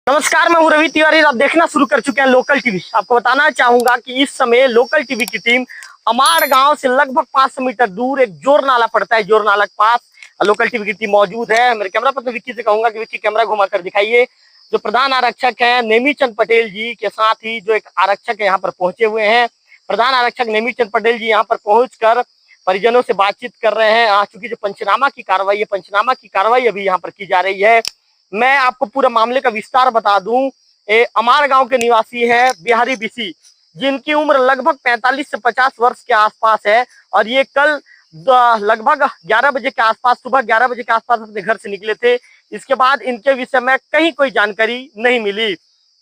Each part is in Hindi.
नमस्कार, मैं हूं रवि तिवारी। आप देखना शुरू कर चुके हैं लोकल टीवी। आपको बताना चाहूंगा कि इस समय लोकल टीवी की टीम अमाड़ गांव से लगभग 500 मीटर दूर एक जोर नाला पड़ता है, जोर नाला के पास लोकल टीवी की टीम मौजूद है। मेरे कैमरा पर्सन विक्की से कहूंगा कि विक्की कैमरा घुमा कर दिखाइए। जो प्रधान आरक्षक है नेमीचंद पटेल जी के साथ ही जो एक आरक्षक है यहाँ पर पहुंचे हुए हैं। प्रधान आरक्षक नेमीचंद पटेल जी यहाँ पर पहुंचकर परिजनों से बातचीत कर रहे हैं। चूंकि जो पंचनामा की कार्रवाई है, पंचनामा की कार्रवाई अभी यहाँ पर की जा रही है। मैं आपको पूरा मामले का विस्तार बता दूं। अमाड़ गांव के निवासी है बिहारी बीसी, जिनकी उम्र लगभग 45 से 50 वर्ष के आसपास है। और ये कल लगभग 11 बजे के आसपास, सुबह 11 बजे के आसपास अपने घर से निकले थे। इसके बाद इनके विषय में कहीं कोई जानकारी नहीं मिली।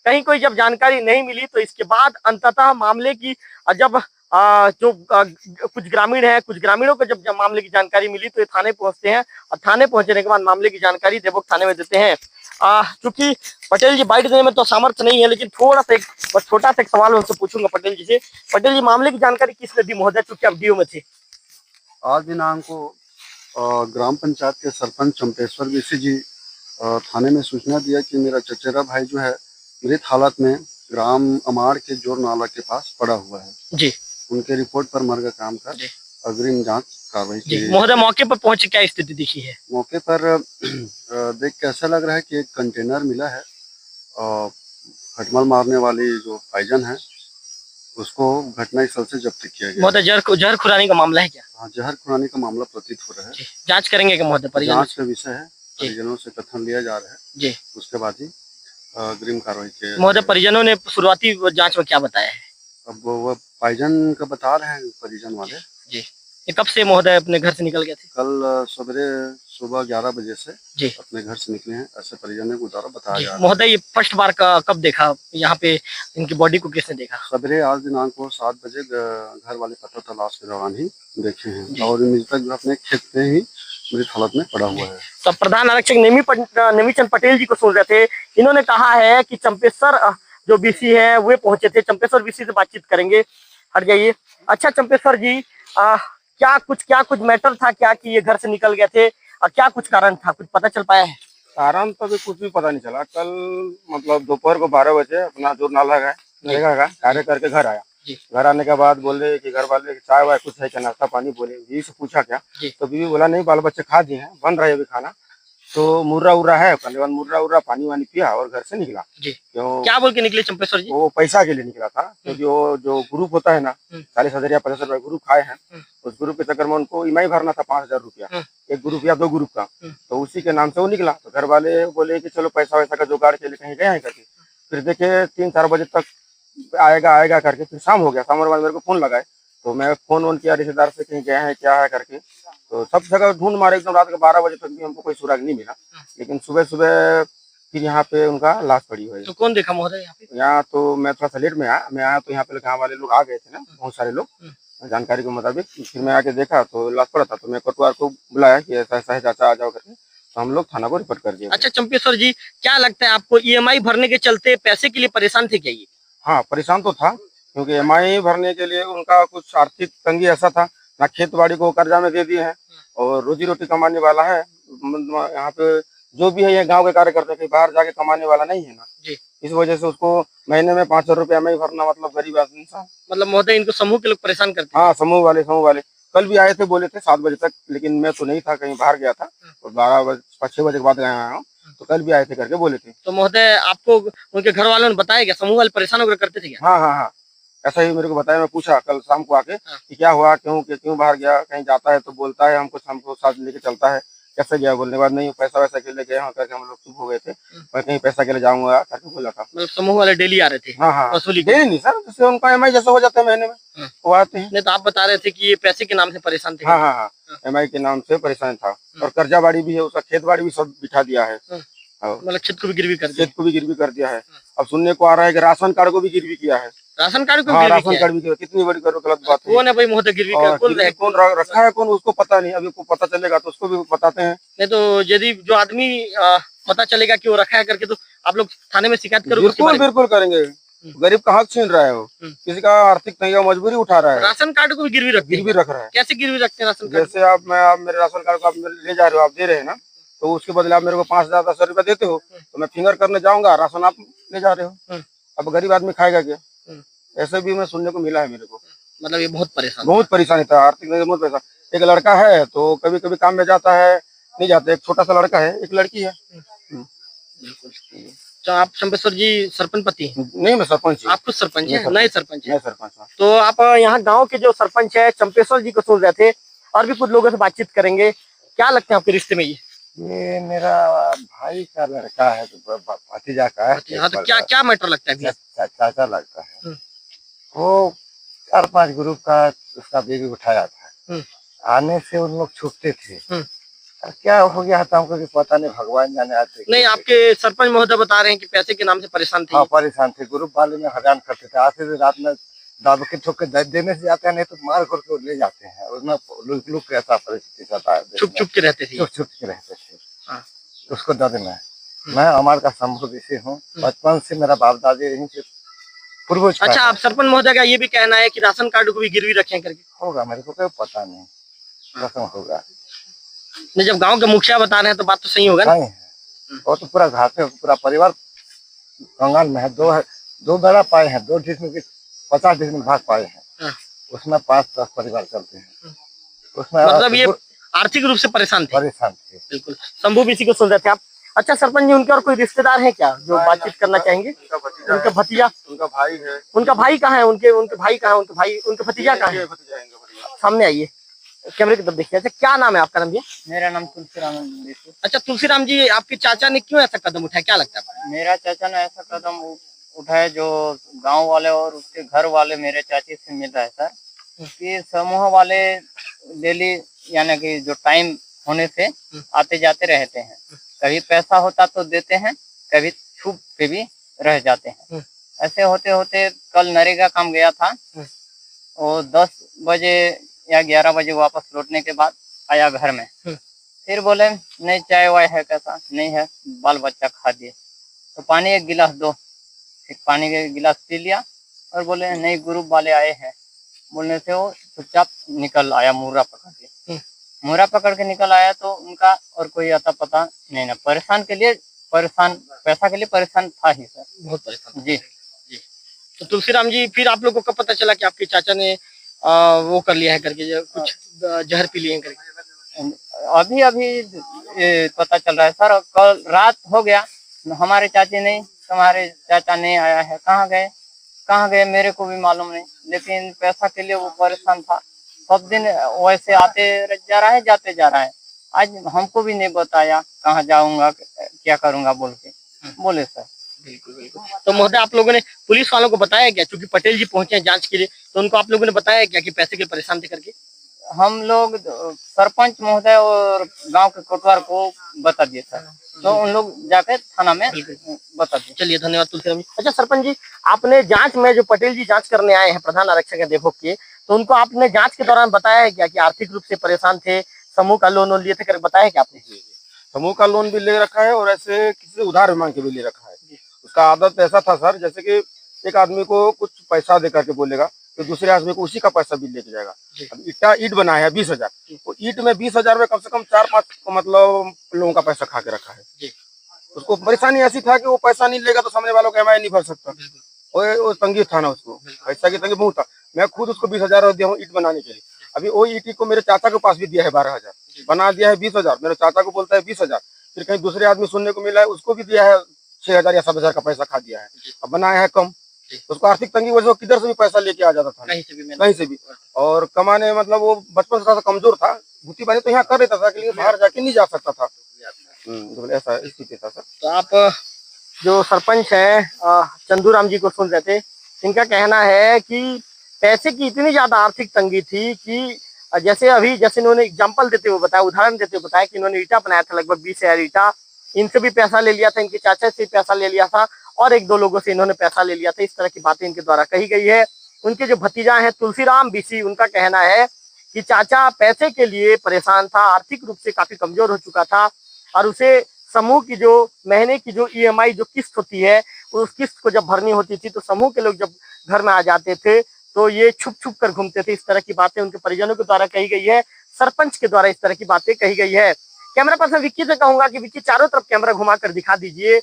कहीं कोई जब जानकारी नहीं मिली तो इसके बाद अंततः मामले की जब कुछ ग्रामीण हैं, कुछ ग्रामीणों को जब मामले की जानकारी मिली तो ये थाने पहुंचते हैं। और थाने पहुंचने के बाद मामले की जानकारी देवोग थाने में देते हैं। चूंकि पटेल जी बाइट देने में तो सामर्थ्य नहीं है, लेकिन थोड़ा सा बस छोटा सा एक सवाल उनसे पूछूंगा पटेल जी से। पटेल जी, मामले की जानकारी किसने दी महोदय, चूंकि आप डीओ में थे? आज दिनांक को ग्राम पंचायत के सरपंच चंपेश्वर बीसी जी थाने में सूचना दिया कि मेरा चचेरा भाई जो है मृत हालत में ग्राम अमाड़ के जोर नाला के पास पड़ा हुआ है जी। उनके रिपोर्ट पर मर्ग काम का अग्रिम जांच कार्रवाई की। महोदय, मौके पर पहुंचे क्या स्थिति दिखी है? मौके पर देख के ऐसा लग रहा है कि एक कंटेनर मिला है और खटमल मारने वाली जो पाइजन है उसको घटनास्थल से जब्त किया गया। महोदय, जहर खुरानी का मामला है क्या? हाँ, जहर खुरानी का मामला प्रतीत हो रहा है। जांच करेंगे क्या महोदय? जांच का विषय है, परिजनों से कथन लिया जा रहा है जी। उसके बाद ही अग्रिम कार्रवाई की। महोदय, परिजनों ने शुरुआती जांच में क्या बताया है? अब वो पाइजन का बता रहे हैं परिजन वाले जी। ये कब से महोदय अपने घर से निकल गए थे? कल सवेरे सुबह 11 बजे से जी अपने घर से निकले हैं, ऐसे परिजनों के द्वारा बताया जा रहा है। महोदय, ये फर्स्ट बार का कब देखा यहाँ पे, इनकी बॉडी को किसने देखा? सवेरे आज दिनांक को 7 बजे घर वाले पता तलाश के दौरान ही देखे हैं और मृतक जो अपने खेत में ही मृत हालत में पड़ा हुआ है। तो प्रधान आरक्षक नेमीचंद पटेल जी को सुन रहे थे। इन्होंने कहा है कि चंपेश्वर जो बीसी है वे पहुंचे थे। चंपेश्वर बीसी से बातचीत करेंगे। हट जाइए। अच्छा चंपेश्वर जी, क्या कुछ मैटर था क्या कि ये घर से निकल गए थे, और क्या कुछ कारण था, कुछ पता चल पाया है? कारण तो अभी कुछ भी पता नहीं चला। कल मतलब दोपहर को 12 बजे अपना जोर नाला का कार्य करके घर आया। घर आने के बाद बोले कि घर वाले चाय वाय कुछ है क्या, नाश्ता पानी, बोले बीवी से पूछा क्या, तो बीवी बोला नहीं, बाल बच्चे खा दिए हैं, बन रहा है अभी खाना। तो मुर्रा उर्रा है, मुर्रा उर्रा पानी वानी पिया और घर से निकला। क्यों, क्या बोल के निकले चंपेश्वर जी? वो पैसा के लिए निकला था, क्योंकि वो जो ग्रुप होता है ना, 40,000 या 50,000 ग्रुप खाए हैं, उस ग्रुप के चक्कर में उनको ईएमआई भरना था 5,000 रुपया, एक ग्रुप या 2 ग्रुप का। तो उसी के नाम से वो निकला। तो घर वाले बोले कि चलो पैसा वैसा का जुगाड़ के लिए कहीं गए हैं करके। फिर देखे 3-4 बजे तक आएगा करके, फिर शाम हो गया। शाम बाद मेरे को फोन लगाए, तो मैं फोन वोन किया रिश्तेदार से, कहीं गए हैं क्या है करके। तो सब जगह ढूंढ मारे, एकदम रात के 12 बजे तक भी हमको कोई सुराग नहीं मिला। लेकिन सुबह सुबह फिर यहाँ पे उनका लाश पड़ी हुई है। तो कौन देखा महोदय यहाँ पे? यहाँ तो मैं थोड़ा सा लेट में आया। मैं आया तो यहाँ पे गाँव वाले लोग आ गए थे ना, बहुत सारे लोग, जानकारी के मुताबिक। फिर मैं आके देखा तो लाश पड़ा था। तो मैं कोतवाल को बुलाया कि ऐसा ऐसा है, चाचा आ जाओ करके। तो हम लोग थाना को रिपोर्ट कर दिया। अच्छा चंपेश्वर जी, क्या लगता है आपको, ईएमआई भरने के चलते पैसे के लिए परेशान थे क्या ये? हाँ, परेशान तो था, क्योंकि ईएमआई भरने के लिए उनका कुछ आर्थिक तंगी ऐसा था ना, खेत बाड़ी को कर्जा में दे दिए हैं और रोजी रोटी कमाने वाला है। यहाँ पे जो भी है ये गांव के कार्यकर्ता, कहीं बाहर जाके कमाने वाला नहीं है ना जी। इस वजह से उसको महीने में 500 रुपया ईएमआई भरना, मतलब गरीब आदमी था। मतलब महोदय, इनको समूह के लोग परेशान करते? हाँ, समूह वाले कल भी आए थे, बोले थे 7 बजे तक, लेकिन मैं तो नहीं था, कहीं बाहर गया था। और 6 बजे के बाद आया हूँ, तो कल भी आए थे करके बोले थे। तो महोदय, आपको उनके घर वालों ने बताया क्या, समूह वाले परेशान होकर करते थे क्या? हाँ, ऐसा ही मेरे को बताया। मैं पूछा कल शाम को आके कि क्या हुआ, क्यों बाहर गया, कहीं जाता है तो बोलता है हमको साथ लेके चलता है, कैसे गया? बोलने के बाद नहीं, पैसा वैसा के लिए गए हैं करके हम लोग चुप हो गए थे। मैं कहीं पैसा के लिए जाऊंगा करके बोला था। मतलब समूह वाले डेली आ रहे थे? हाँ, वसूली डेली नहीं सर, जैसे उनका ईएमआई जैसा हो जाता है महीने में, वो आते हैं। नहीं तो आप बता रहे थे कि ये पैसे के नाम से परेशान थे? हाँ, ईएमआई के नाम से परेशान था। और कर्जा बाड़ी भी है, उसका खेत बाड़ी भी सब बिठा दिया है। मतलब खेत को भी गिरवी कर दिया है। अब सुनने को आ रहा है कि राशन कार्ड को भी गिरवी किया है। राशन कार्ड को? हाँ, राशन कार्ड भी किया। कितनी बड़ी गलत बात है। कौन है भाई महोदय गिरवी कर? कौन रखा है, कौन, उसको पता नहीं। अभी को पता चलेगा तो उसको भी बताते हैं। नहीं तो यदि जो आदमी पता चलेगा कि वो रखा है करके, तो आप लोग थाने में शिकायत करोगे? बिल्कुल करेंगे। गरीब का हक छीन रहा है वो, किसी का आर्थिक तंगी मजबूरी उठा रहा है। राशन कार्ड को भी गिरवी रख रहा है? कैसे गिरवी रखते हैं राशन कार्ड? जैसे आप मेरे राशन कार्ड को आप ले जा रहे हो, आप दे रहे हैं ना, तो उसके बदले आप मेरे को 5,000 10,000 रुपया देते हो तो मैं फिंगर करने जाऊंगा, राशन आप ले जा रहे हो। अब गरीब आदमी खाएगा क्या? ऐसे भी मैं सुनने को मिला है मेरे को। मतलब ये बहुत बहुत परेशानी था, आर्थिक नहीं बहुत परेशान। एक लड़का है तो कभी कभी काम में जाता है, नहीं जाता। एक छोटा सा लड़का है, एक लड़की है। बिल्कुल। तो आप चंपेश्वर जी सरपंच पति हैं? नहीं, मैं सरपंच हूँ। आप खुद सरपंच हैं? नए सरपंच हैं? मैं सरपंच हूँ। तो आप यहाँ गांव के जो सरपंच है चंपेश्वर जी को सुन रहे थे, और भी कुछ लोगों से बातचीत करेंगे। क्या लगता है आपके रिश्ते में ये मेरा भाई का लड़का है, तो भतीजा का है। हाँ, तो क्या क्या मैटर लगता है भैया? चाचा लगता है। वो 4-5 ग्रुप का उसका बेबी उठाया था। आने से उन लोग छुपते थे। और क्या हो गया था हमको भी पता नहीं, भगवान जाने। आते नहीं, आपके सरपंच महोदय बता रहे हैं कि पैसे के नाम से परेशान थे। हाँ, परेशान थे। ग्रुप वाले में हैरान करते थे। आते थे रात में दाब के ठोक के देने से जाते हैं, नहीं तो मार करके ले जाते हैं। उसमें लोग कैसा परिस्थिति था, छुप छुप के रहते थे। छुप के रहते थे। उसको दर्द में मैं अमाड़ का संभव ऋषि हूँ। बचपन से मेरा बाप दादी यहीं से पूर्वज। अच्छा, आप सरपंच महोदय का ये भी कहना है कि राशन कार्ड को भी गिरवी रखें करके? होगा, मेरे को कोई पता नहीं, कसम होगा। नहीं, जब गांव के मुखिया बता रहे हैं तो बात तो सही होगा ना? नहीं है, वो तो पूरा घाटे है, पूरा परिवार कंगाल में है। दो बेड़ा पाए हैं, 2 डिसमिल के 50 डिसमिल भाग पाए हैं। उसमें 5-10 परिवार चलते हैं। उसमें मतलब ये आर्थिक रूप से परेशान थे। बिल्कुल। शंभू भी इसी को सुन रहे थे आप। अच्छा सरपंच जी, उनके और कोई रिश्तेदार है क्या जो बातचीत करना चाहेंगे? उनका भतीजा, उनका भाई है। उनका भाई कहाँ है? उनके भाई कहाँ है? उनके भतीजा कहाँ है? सामने आइए, कैमरे की तरफ देखिए। अच्छा, क्या नाम है आपका? नाम भैया? मेरा नाम तुलसीराम। अच्छा तुलसीराम जी, आपके चाचा ने क्यों ऐसा कदम उठाया, क्या लगता है आपको? मेरा चाचा ने ऐसा कदम उठाया जो गांव वाले और उसके घर वाले मेरे चाची से मिल रहा है सर, कि समूह वाले डेली यानी कि जो टाइम होने से आते जाते रहते हैं। कभी पैसा होता तो देते हैं, कभी छुप के भी रह जाते हैं। ऐसे होते होते कल नरेगा काम गया था, और 10 बजे या 11 बजे वापस लौटने के बाद आया घर में। फिर बोले नहीं चाय वाय है, कैसा नहीं है, बाल बच्चा खा दिए, तो पानी 1 गिलास दो। एक पानी का गिलास पी लिया और बोले नहीं ग्रुप वाले आए हैं। बोलने से वो चुपचाप निकल आया, मुर्रा पकड़ के। मुर्रा पकड़ के निकल आया तो उनका और कोई आता पता नहीं ना। परेशान, पैसा के लिए परेशान था ही सर, बहुत परेशान जी। तो तुलसीराम जी, फिर आप लोग को कब पता चला कि आपके चाचा ने वो कर लिया है करके, कुछ जहर पी लिए करके? अभी ये पता चल रहा है सर। कल रात हो गया, हमारे चाची नहीं, तुम्हारे चाचा नहीं आया है। कहाँ गए मेरे को भी मालूम नहीं, लेकिन पैसा के लिए वो परेशान था। सब दिन वैसे आते जा रहा है, जाते जा रहा है। आज हमको भी नहीं बताया कहाँ जाऊंगा, क्या करूंगा बोल के बोले सर। बिल्कुल बिल्कुल। तो महोदय, आप लोगों ने पुलिस वालों को बताया क्या? क्योंकि पटेल जी पहुंचे हैं जांच के लिए, तो उनको आप लोगों ने बताया क्या कि पैसे के परेशान थे करके? हम लोग सरपंच महोदय और गांव के कोटवार को बता दिए सर, तो उन लोग जाकर थाना में बता दिए। चलिए, धन्यवाद तुलसीराम जी। अच्छा सरपंच जी, आपने जांच में जो पटेल जी जांच करने आए हैं, प्रधान आरक्षक है देवभोग के, तो उनको आपने जांच के दौरान बताया है क्या कि आर्थिक रूप से परेशान थे, समूह का लोन लिए थे, बताया है क्या आपने? समूह का लोन भी ले रखा है और ऐसे किसी से उधार मांग के भी ले रखा है। उसका आदत ऐसा था सर, जैसे कि एक आदमी को कुछ पैसा दे करके बोलेगा तो दूसरे आदमी को उसी का पैसा भी लेके जाएगा। अब ईट बनाया है 20,000, तो ईट में 20,000 में कम से कम 4-5 मतलब लोगों का पैसा खा के रखा है। उसको परेशानी ऐसी था कि वो पैसा नहीं लेगा तो सामने वालों का EMI नहीं भर सकता। वो तंगी था ना, उसको पैसा की तंगी बहुत था। मैं खुद उसको 20,000 दिया हूँ ईट बनाने के लिए। अभी वो ईट को मेरे चाचा के पास भी दिया है 12,000, बना दिया है 20,000। मेरे चाचा को बोलता है 20,000, फिर कहीं दूसरे आदमी सुनने को मिला है उसको भी दिया है 6,000 या 7,000 का पैसा खा दिया है। अब बनाया है कम, उसको आर्थिक तंगी वजह से किधर से भी पैसा लेके आ जाता था, कहीं से भी। और कमाने मतलब वो बचपन से थोड़ा सा कमजोर था, भूती बानी तो यहाँ कर लेता था, लेकिन बाहर जाके नहीं जा सकता था। ऐसा स्थिति था सर। तो आप जो सरपंच है चंदूराम जी को सुन रहे थे, इनका कहना है कि पैसे की इतनी ज्यादा आर्थिक तंगी थी कि जैसे इन्होंने एग्जाम्पल देते हुए बताया, उदाहरण देते हुए बताया कि इन्होंने ईटा बनाया था, लगभग 20,000 ईटा। इनसे भी पैसा ले लिया था, इनके चाचा से पैसा ले लिया था, और 1-2 लोगों से इन्होंने पैसा ले लिया था। इस तरह की बातें इनके द्वारा कही गई है। उनके जो भतीजा हैं तुलसीराम बीसी, उनका कहना है कि चाचा पैसे के लिए परेशान था, आर्थिक रूप से काफी कमजोर हो चुका था, और उसे समूह की जो महीने की जो EMI जो किस्त होती है, उस किस्त को जब भरनी होती थी तो समूह के लोग जब घर में आ जाते थे तो ये छुप छुप कर घूमते थे। इस तरह की बातें उनके परिजनों के द्वारा कही गई है, सरपंच के द्वारा इस तरह की बातें कही गई है। कैमरा पर्सन विक्की से कहूंगा कि विक्की चारों तरफ कैमरा घुमा कर दिखा दीजिए।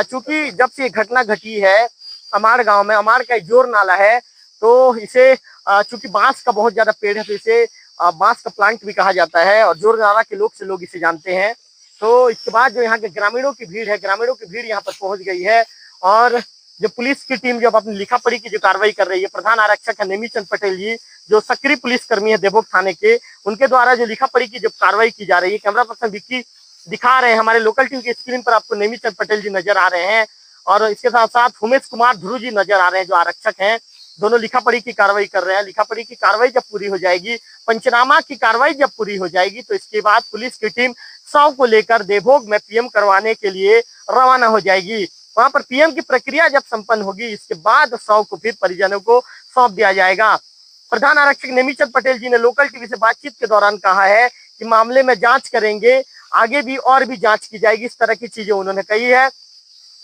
चूंकि जब से ये घटना घटी है अमाड़ गांव में, अमाड़ का जोर नाला है, तो इसे चूंकि बांस का बहुत ज्यादा पेड़ है तो इसे बांस का प्लांट भी कहा जाता है और जोर नाला के लोग से लोग इसे जानते हैं। तो इसके बाद जो यहाँ के ग्रामीणों की भीड़ है, ग्रामीणों की भीड़ यहाँ पर पहुंच गई है और जो पुलिस की टीम जब अपनी लिखा पढ़ी की जो कार्रवाई कर रही है, प्रधान आरक्षक है नेमीचंद पटेल जी जो सक्रिय पुलिसकर्मी है देवोग थाने के, उनके द्वारा जो लिखा पढ़ी की जब कार्रवाई की जा रही है। कैमरा पर्सन विक्की दिखा रहे हैं, हमारे लोकल टीवी की स्क्रीन पर आपको नेमीचंद पटेल जी नजर आ रहे हैं और इसके साथ साथ उमेश कुमार ध्रुव जी नजर आ रहे हैं जो आरक्षक हैं। दोनों लिखा पढ़ी की कार्रवाई कर रहे हैं। लिखा पढ़ी की कार्रवाई जब पूरी हो जाएगी, पंचनामा की कार्रवाई जब पूरी हो जाएगी, तो इसके बाद पुलिस की टीम शव को लेकर देवभोग में पीएम करवाने के लिए रवाना हो जाएगी। वहां पर पीएम की प्रक्रिया जब संपन्न होगी, इसके बाद शव को फिर परिजनों को सौंप दिया जाएगा। प्रधान आरक्षक नेमीचंद पटेल जी ने लोकल टीवी से बातचीत के दौरान कहा है कि मामले में जांच करेंगे, आगे भी और भी जांच की जाएगी, इस तरह की चीजें उन्होंने कही है।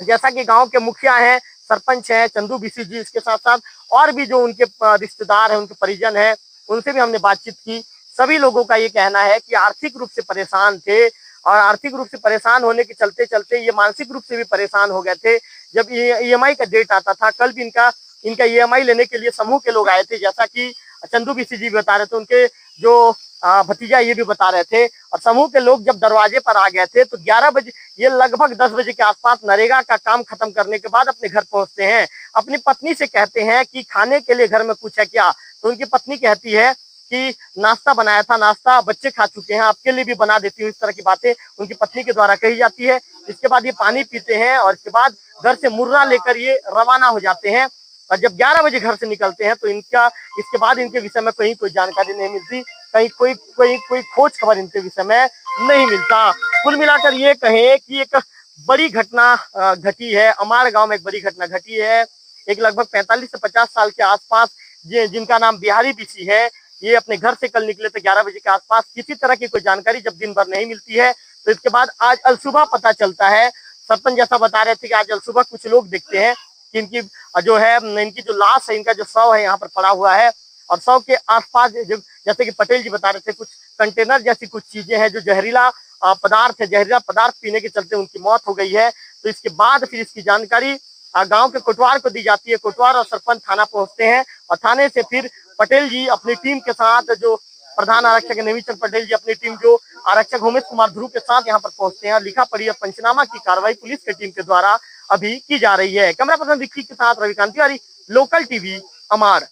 जैसा कि गांव के मुखिया हैं, सरपंच हैं चंदू बीसी जी, इसके साथ साथ और भी जो उनके रिश्तेदार हैं, उनके परिजन हैं, उनसे भी हमने बातचीत की। सभी लोगों का ये कहना है कि आर्थिक रूप से परेशान थे और आर्थिक रूप से परेशान होने के चलते चलते ये मानसिक रूप से भी परेशान हो गए थे। जब ईएमआई का डेट आता था, कल भी इनका ईएमआई लेने के लिए समूह के लोग आए थे, जैसा कि चंदू बीसी जी बता रहे थे, उनके जो भतीजा ये भी बता रहे थे। और समूह के लोग जब दरवाजे पर आ गए थे तो 11 बजे, ये लगभग 10 बजे के आसपास नरेगा का काम खत्म करने के बाद अपने घर पहुंचते हैं। अपनी पत्नी से कहते हैं कि खाने के लिए घर में कुछ है क्या, तो उनकी पत्नी कहती है कि नाश्ता बनाया था, नाश्ता बच्चे खा चुके हैं, आपके लिए भी बना देती हूँ। इस तरह की बातें उनकी पत्नी के द्वारा कही जाती है। इसके बाद ये पानी पीते हैं और इसके बाद घर से मुर्रा लेकर ये रवाना हो जाते हैं। और जब 11 बजे घर से निकलते हैं तो इसके बाद इनके विषय में कहीं कोई जानकारी नहीं मिलती, कहीं कोई खोज खबर इनके विषय में नहीं मिलता। कुल मिलाकर ये कहें कि एक बड़ी घटना घटी है, अमाड़ गांव में एक बड़ी घटना घटी है। एक लगभग 45 से 50 साल के आसपास जिनका नाम बिहारी बीसी है, ये अपने घर से कल निकले थे 11 बजे के आसपास। किसी तरह की कोई जानकारी जब दिन भर नहीं मिलती है तो इसके बाद आज अलसुबह पता चलता है। सरपंच जैसा बता रहे थे कि आज अलसुबह कुछ लोग देखते हैं कि इनकी जो लाश है, इनका जो शव है यहाँ पर पड़ा हुआ है और शव के आसपास जैसे कि पटेल जी बता रहे थे, कुछ कंटेनर जैसी कुछ चीजें हैं जो जहरीला पदार्थ है, जहरीला पदार्थ पीने के चलते उनकी मौत हो गई है। तो इसके बाद फिर इसकी जानकारी गांव के कोटवार को दी जाती है। कोटवार और सरपंच थाना पहुंचते हैं और थाने से फिर पटेल जी अपनी टीम के साथ, जो प्रधान आरक्षक नेमीचंद पटेल जी अपनी टीम जो आरक्षक उमेश कुमार ध्रुव के साथ यहाँ पर पहुंचते हैं। लिखा पढ़ी और पंचनामा की कार्रवाई पुलिस की टीम के द्वारा अभी की जा रही है। कैमरा पर्सन विक्की के साथ रविकांत तिवारी, लोकल टीवी, अमाड़।